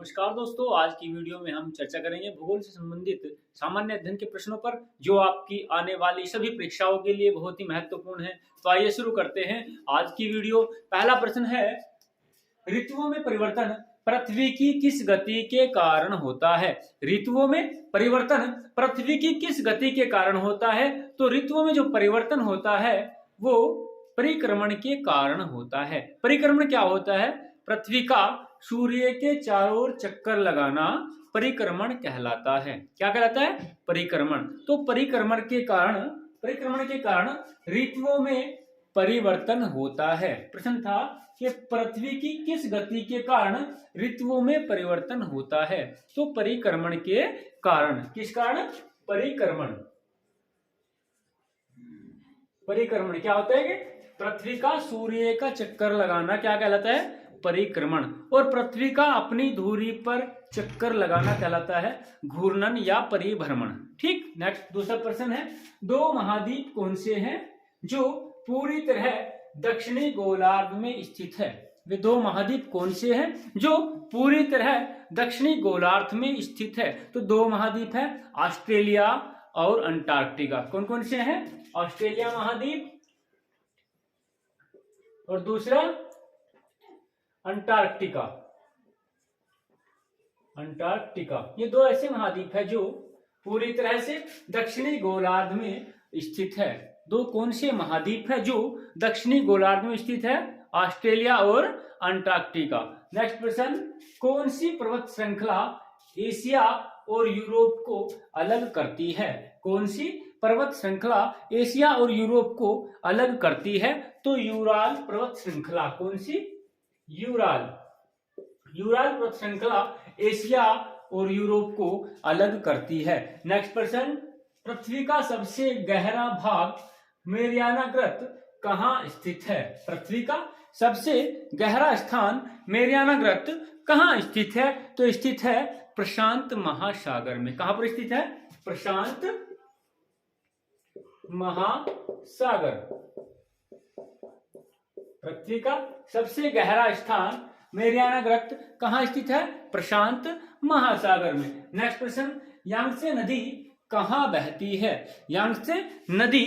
नमस्कार दोस्तों, आज की वीडियो में हम चर्चा करेंगे भूगोल से संबंधित सामान्य अध्ययन के प्रश्नों पर जो आपकी आने वाली सभी परीक्षाओं के लिए बहुत ही महत्वपूर्ण है। तो आइए शुरू करते हैं आज की वीडियो। पहला प्रश्न है, ऋतुओं में परिवर्तन पृथ्वी की किस गति के कारण होता है? ऋतुओं में परिवर्तन पृथ्वी की किस गति के कारण होता है? तो ऋतुओं में जो परिवर्तन होता है वो परिक्रमण के कारण होता है। परिक्रमण क्या होता है? पृथ्वी का सूर्य के चारों ओर चक्कर लगाना परिक्रमण कहलाता है। क्या कहलाता है? परिक्रमण। तो परिक्रमण के कारण ऋतुओं में परिवर्तन होता है। प्रश्न था कि पृथ्वी की किस गति के कारण ऋतुओं में परिवर्तन होता है? तो परिक्रमण के कारण। किस कारण? परिक्रमण क्या होता है कि पृथ्वी का सूर्य का चक्कर लगाना क्या कहलाता है? परिक्रमण। और पृथ्वी का अपनी धुरी पर चक्कर लगाना कहलाता है घूर्णन या परिभ्रमण। ठीक। नेक्स्ट दूसरा प्रश्न है, दो महाद्वीप कौन से हैं जो पूरी तरह दक्षिणी गोलार्ध में स्थित है? वे दो महाद्वीप कौन से हैं जो पूरी तरह दक्षिणी गोलार्ध में स्थित है? तो दो महाद्वीप हैं, ऑस्ट्रेलिया और अंटार्कटिका। कौन कौन से हैं? ऑस्ट्रेलिया महाद्वीप और दूसरा अंटार्कटिका। ये दो ऐसे महाद्वीप है जो पूरी तरह से दक्षिणी गोलार्ध में स्थित है। दो कौन से महाद्वीप है जो दक्षिणी गोलार्ध में स्थित है? ऑस्ट्रेलिया और अंटार्कटिका। नेक्स्ट प्रश्न, कौन सी पर्वत श्रृंखला एशिया और यूरोप को अलग करती है? कौन सी पर्वत श्रृंखला एशिया और यूरोप को अलग करती है? तो यूराल पर्वत श्रृंखला। कौन सी? यूराल पर्वत श्रृंखला एशिया और यूरोप को अलग करती है। नेक्स्ट प्रश्न, पृथ्वी का सबसे गहरा भाग मेरियाना ग्रत कहाँ स्थित है? पृथ्वी का सबसे गहरा स्थान मेरियाना ग्रत कहाँ स्थित है? तो स्थित है प्रशांत महासागर में। कहां पर स्थित है? प्रशांत महासागर। पृथ्वी का सबसे गहरा स्थान मेरियाना ग्रत कहाँ स्थित है? प्रशांत महासागर में। नेक्स्ट प्रश्न, यांगत्से नदी कहाँ बहती है? यांगत्से नदी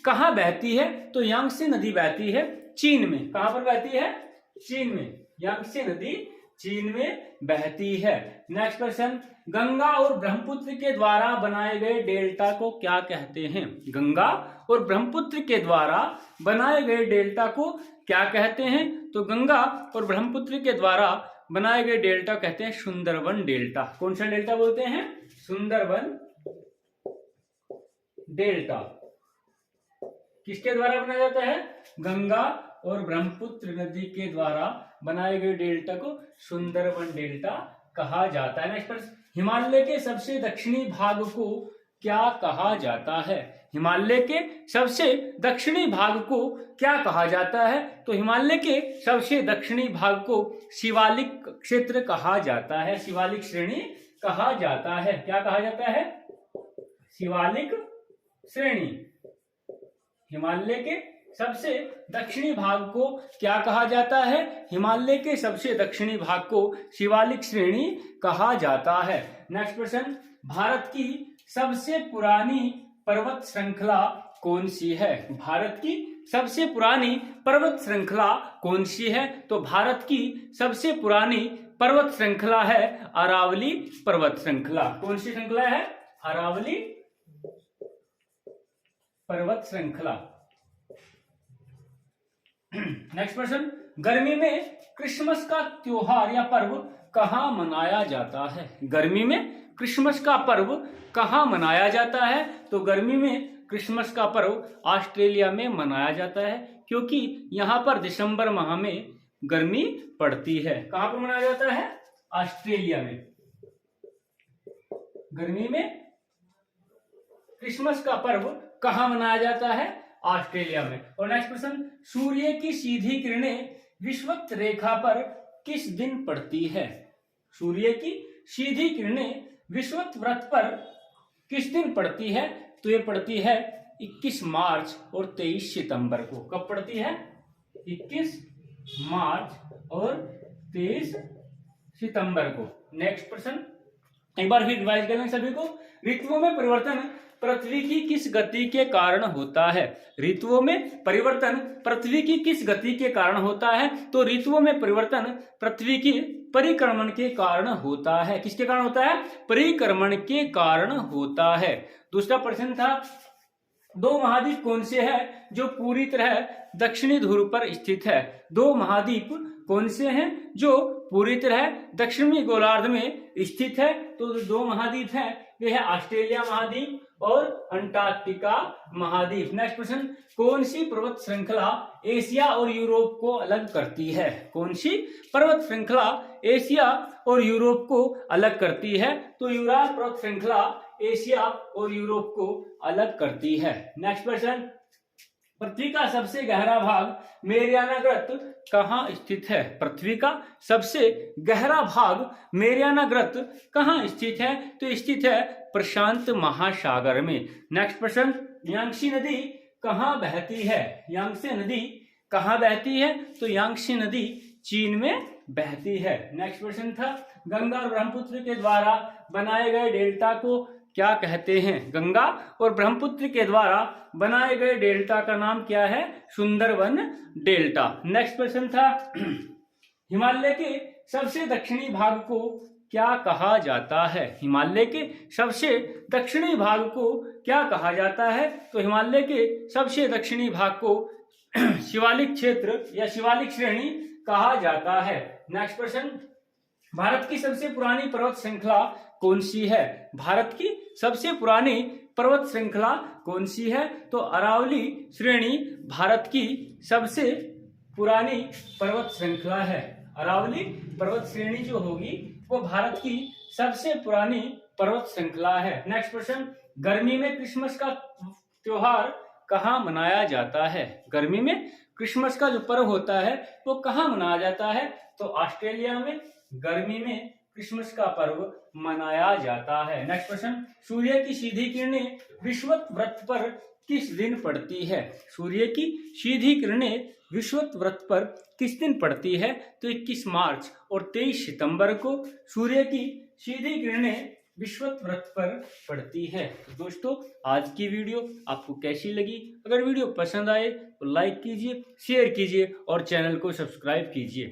कहाँ बहती है? तो यांगत्से नदी बहती है चीन में। कहां पर बहती है? चीन में। यांगत्से नदी चीन में बहती है। नेक्स्ट क्वेश्चन, गंगा और ब्रह्मपुत्र के द्वारा बनाए गए डेल्टा को क्या कहते हैं? गंगा और ब्रह्मपुत्र के द्वारा बनाए गए डेल्टा को क्या कहते हैं? तो गंगा और ब्रह्मपुत्र के द्वारा बनाए गए डेल्टा कहते हैं सुंदरबन डेल्टा। कौन सा डेल्टा बोलते हैं? सुंदरबन डेल्टा। किसके द्वारा बनाया जाता है? गंगा और ब्रह्मपुत्र नदी के द्वारा बनाए गए डेल्टा को सुंदरबन डेल्टा कहा जाता है। नेक्स्ट प्रश्न, हिमालय के सबसे दक्षिणी भाग को क्या कहा जाता है? हिमालय के सबसे दक्षिणी भाग को क्या कहा जाता है? तो हिमालय के सबसे दक्षिणी भाग को शिवालिक क्षेत्र कहा जाता है। शिवालिक श्रेणी कहा जाता है। क्या कहा जाता है? शिवालिक श्रेणी। हिमालय के सबसे दक्षिणी भाग को क्या कहा जाता है? हिमालय के सबसे दक्षिणी भाग को शिवालिक श्रेणी कहा जाता है। नेक्स्ट प्रश्न, भारत की सबसे पुरानी पर्वत श्रृंखला कौन सी है? भारत की सबसे पुरानी पर्वत श्रृंखला कौन सी है? तो भारत की सबसे पुरानी पर्वत श्रृंखला है अरावली पर्वत श्रृंखला। कौन सी श्रृंखला है? अरावली पर्वत श्रृंखला। नेक्स्ट प्रश्न, गर्मी में क्रिसमस का त्योहार या पर्व कहाँ मनाया जाता है? गर्मी में क्रिसमस का पर्व कहाँ मनाया जाता है? तो गर्मी में क्रिसमस का पर्व ऑस्ट्रेलिया में मनाया जाता है, क्योंकि यहाँ पर दिसंबर माह में गर्मी पड़ती है। कहाँ पर मनाया जाता है? ऑस्ट्रेलिया में। गर्मी में क्रिसमस का पर्व कहाँ मनाया जाता है? ऑस्ट्रेलिया में। और नेक्स्ट क्वेश्चन, सूर्य की सीधी किरणें विषुवत रेखा पर किस दिन पड़ती है? सूर्य की सीधी किरणें विषुवत वृत्त पर किस दिन पड़ती है? तो ये पड़ती है 21 मार्च और 23 सितंबर को। कब पड़ती है? 21 मार्च और 23 सितंबर को। नेक्स्ट प्रश्न, एक बार फिर रिवाइज कर लें सभी को। ऋतुओं में परिवर्तन पृथ्वी की किस गति के कारण होता है? ऋतुओं में परिवर्तन पृथ्वी की किस गति के कारण होता है? तो ऋतुओं में परिवर्तन पृथ्वी की परिक्रमण के कारण होता है। किसके कारण होता है? परिक्रमण के कारण होता है। दूसरा प्रश्न था, दो महाद्वीप कौन से हैं जो पूरी तरह दक्षिणी ध्रुव पर स्थित है? दो महाद्वीप कौन से हैं जो पूरी तरह दक्षिणी गोलार्ध में स्थित है? तो दो महाद्वीप हैं, वे है ऑस्ट्रेलिया महाद्वीप और अंटार्कटिका महाद्वीप। नेक्स्ट प्रश्न, कौन सी पर्वत श्रृंखला एशिया और यूरोप को अलग करती है? कौन सी पर्वत श्रृंखला एशिया और यूरोप को अलग करती है? तो यूराल पर्वत श्रृंखला एशिया और यूरोप को अलग करती है। नेक्स्ट प्रश्न, पृथ्वी का सबसे गहरा भाग मेरियाना ग्रत कहाँ स्थित है? पृथ्वी का सबसे गहरा भाग मेरियाना ग्रत कहाँ स्थित है? तो स्थित है प्रशांत महासागर में। नेक्स्ट प्रश्न, यांगसी नदी कहाँ बहती है? यांगसे नदी कहाँ बहती है? तो यांगसी नदी चीन में बहती है। नेक्स्ट प्रश्न था, गंगा और ब्रह्मपुत्र के द्वारा बनाए गए डेल्टा को क्या कहते हैं? गंगा और ब्रह्मपुत्र के द्वारा बनाए गए डेल्टा का नाम क्या है? सुंदरवन डेल्टा। नेक्स्ट प्रश्न था, हिमालय के सबसे दक्षिणी भाग को क्या कहा जाता है? हिमालय के सबसे दक्षिणी भाग को क्या कहा जाता है? तो हिमालय के सबसे दक्षिणी भाग को शिवालिक क्षेत्र या शिवालिक श्रेणी कहा जाता है। नेक्स्ट प्रश्न, भारत की सबसे पुरानी पर्वत श्रृंखला कौन सी है? भारत की सबसे पुरानी पर्वत श्रृंखला कौन सी है? तो अरावली श्रेणी भारत की सबसे पुरानी पर्वत श्रृंखला है। अरावली पर्वत श्रेणी जो होगी वो भारत की सबसे पुरानी पर्वत श्रृंखला है। नेक्स्ट प्रश्न, गर्मी में क्रिसमस का त्योहार कहाँ मनाया जाता है? गर्मी में क्रिसमस का जो पर्व होता है वो कहाँ मनाया जाता है? तो ऑस्ट्रेलिया में गर्मी में क्रिसमस का पर्व मनाया जाता है। नेक्स्ट प्रश्न, सूर्य की सीधी किरणें विषुवत वृत्त पर किस दिन पड़ती है? सूर्य की सीधी किरणें विषुवत वृत्त पर किस दिन पड़ती है? तो 21 मार्च और 23 सितंबर को सूर्य की सीधी किरणें विषुवत वृत्त पर पड़ती है। तो दोस्तों, आज की वीडियो आपको कैसी लगी? अगर वीडियो पसंद आए तो लाइक कीजिए, शेयर कीजिए और चैनल को सब्सक्राइब कीजिए।